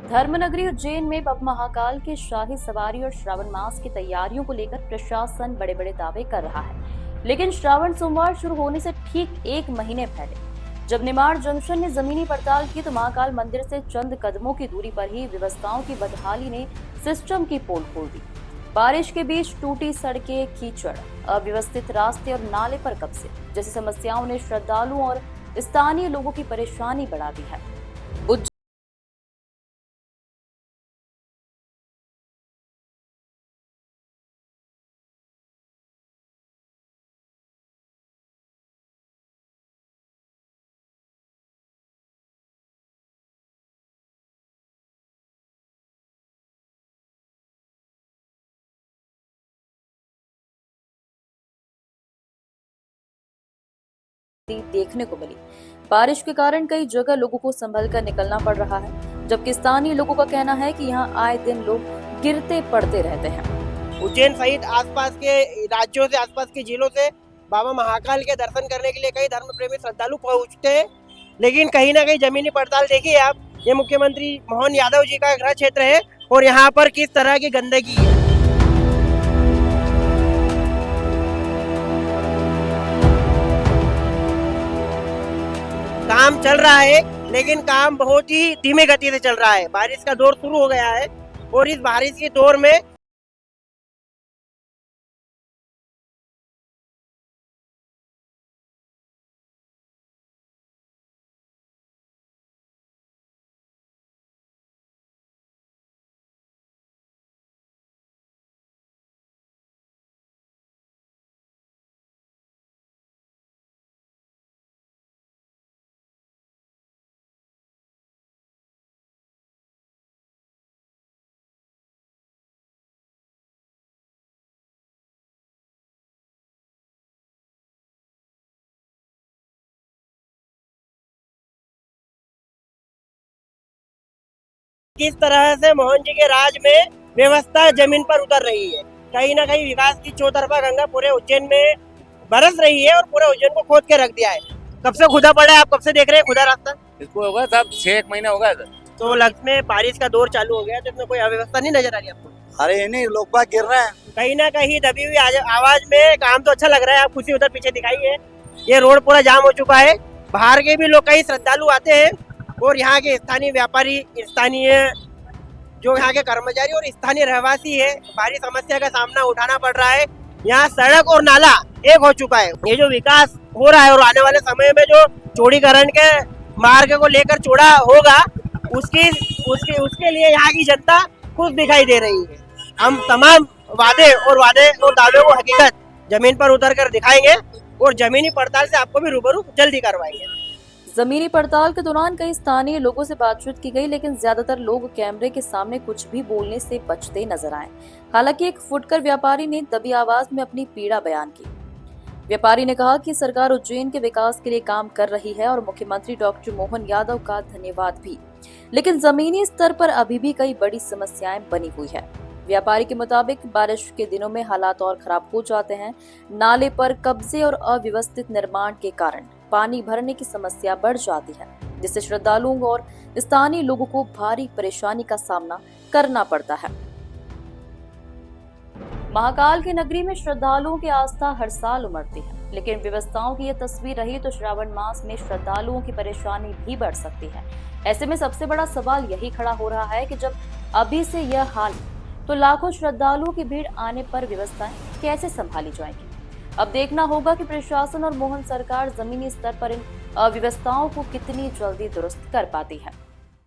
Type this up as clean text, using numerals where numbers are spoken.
धर्मनगरी उज्जैन में अब महाकाल की शाही सवारी और श्रावण मास की तैयारियों को लेकर प्रशासन बड़े बड़े दावे कर रहा है। लेकिन श्रावण सोमवार शुरू होने से ठीक एक महीने पहले जब निमाड़ जंक्शन ने जमीनी पड़ताल की तो महाकाल मंदिर से चंद कदमों की दूरी पर ही व्यवस्थाओं की बदहाली ने सिस्टम की पोल खोल दी। बारिश के बीच टूटी सड़कें, कीचड़, अव्यवस्थित रास्ते और नाले पर कब्जे जैसी समस्याओं ने श्रद्धालुओं और स्थानीय लोगों की परेशानी बढ़ा दी है। देखने को मिली। बारिश के कारण कई जगह लोगों को संभल कर निकलना पड़ रहा है, जबकि स्थानीय लोगों का कहना है कि यहाँ आए दिन लोग गिरते पड़ते रहते हैं। उज्जैन सहित आसपास के राज्यों से, आसपास के जिलों से बाबा महाकाल के दर्शन करने के लिए कई धर्म प्रेमी श्रद्धालु पहुंचते हैं, लेकिन कहीं ना कहीं जमीनी पड़ताल देखिए आप, ये मुख्यमंत्री मोहन यादव जी का गृह क्षेत्र है और यहाँ पर किस तरह की गंदगी है। काम चल रहा है लेकिन काम बहुत ही धीमे गति से चल रहा है। बारिश का दौर शुरू हो गया है और इस बारिश के दौर में किस तरह से मोहन जी के राज में व्यवस्था जमीन पर उतर रही है। कहीं ना कहीं विकास की चौतरफा गंगा पूरे उज्जैन में बरस रही है और पूरे उज्जैन को खोद के रख दिया है। कब से खुदा पड़ा है, आप कब से देख रहे हैं खुदा रास्ता? इसको होगा साहब 6 महीने होगा सर। तो लग में बारिश का दौर चालू हो गया तो इसमें कोई अव्यवस्था नहीं नजर आ रही आपको? अरे नहीं, लोग बाग गिर रहे हैं। कहीं ना कहीं दबी हुई आवाज में काम तो अच्छा लग रहा है। आप खुशी उधर पीछे दिखाई है, ये रोड पूरा जाम हो चुका है। बाहर के भी लोग, कई श्रद्धालु आते हैं और यहाँ के स्थानीय व्यापारी, स्थानीय जो यहाँ के कर्मचारी और स्थानीय रहवासी है, भारी समस्या का सामना उठाना पड़ रहा है। यहाँ सड़क और नाला एक हो चुका है। ये जो विकास हो रहा है और आने वाले समय में जो चौड़ीकरण के मार्ग को लेकर चौड़ा होगा, उसके लिए यहाँ की जनता खुश दिखाई दे रही है। हम तमाम वादे और दावे को हकीकत जमीन पर उतर कर दिखाएंगे और जमीनी पड़ताल से आपको भी रूबरू जल्दी करवाएंगे। जमीनी पड़ताल के दौरान कई स्थानीय लोगों से बातचीत की गई, लेकिन ज्यादातर लोग कैमरे के सामने कुछ भी बोलने से बचते नजर आए। हालांकि एक फुटकर व्यापारी ने दबी आवाज में अपनी पीड़ा बयान की। व्यापारी ने कहा कि सरकार उज्जैन के विकास के लिए काम कर रही है और मुख्यमंत्री डॉक्टर मोहन यादव का धन्यवाद भी, लेकिन जमीनी स्तर पर अभी भी कई बड़ी समस्याएं बनी हुई है। व्यापारी के मुताबिक बारिश के दिनों में हालात और खराब हो जाते हैं। नाले पर कब्जे और अव्यवस्थित निर्माण के कारण पानी भरने की समस्या बढ़ जाती है, जिससे श्रद्धालुओं और स्थानीय लोगों को भारी परेशानी का सामना करना पड़ता है। महाकाल की नगरी में श्रद्धालुओं की आस्था हर साल उमड़ती है, लेकिन व्यवस्थाओं की यह तस्वीर रही तो श्रावण मास में श्रद्धालुओं की परेशानी भी बढ़ सकती है। ऐसे में सबसे बड़ा सवाल यही खड़ा हो रहा है कि जब अभी से यह हाल है तो लाखों श्रद्धालुओं की भीड़ आने पर व्यवस्थाएं कैसे संभाली जाएंगी। अब देखना होगा कि प्रशासन और मोहन सरकार जमीनी स्तर पर इन अव्यवस्थाओं को कितनी जल्दी दुरुस्त कर पाती है।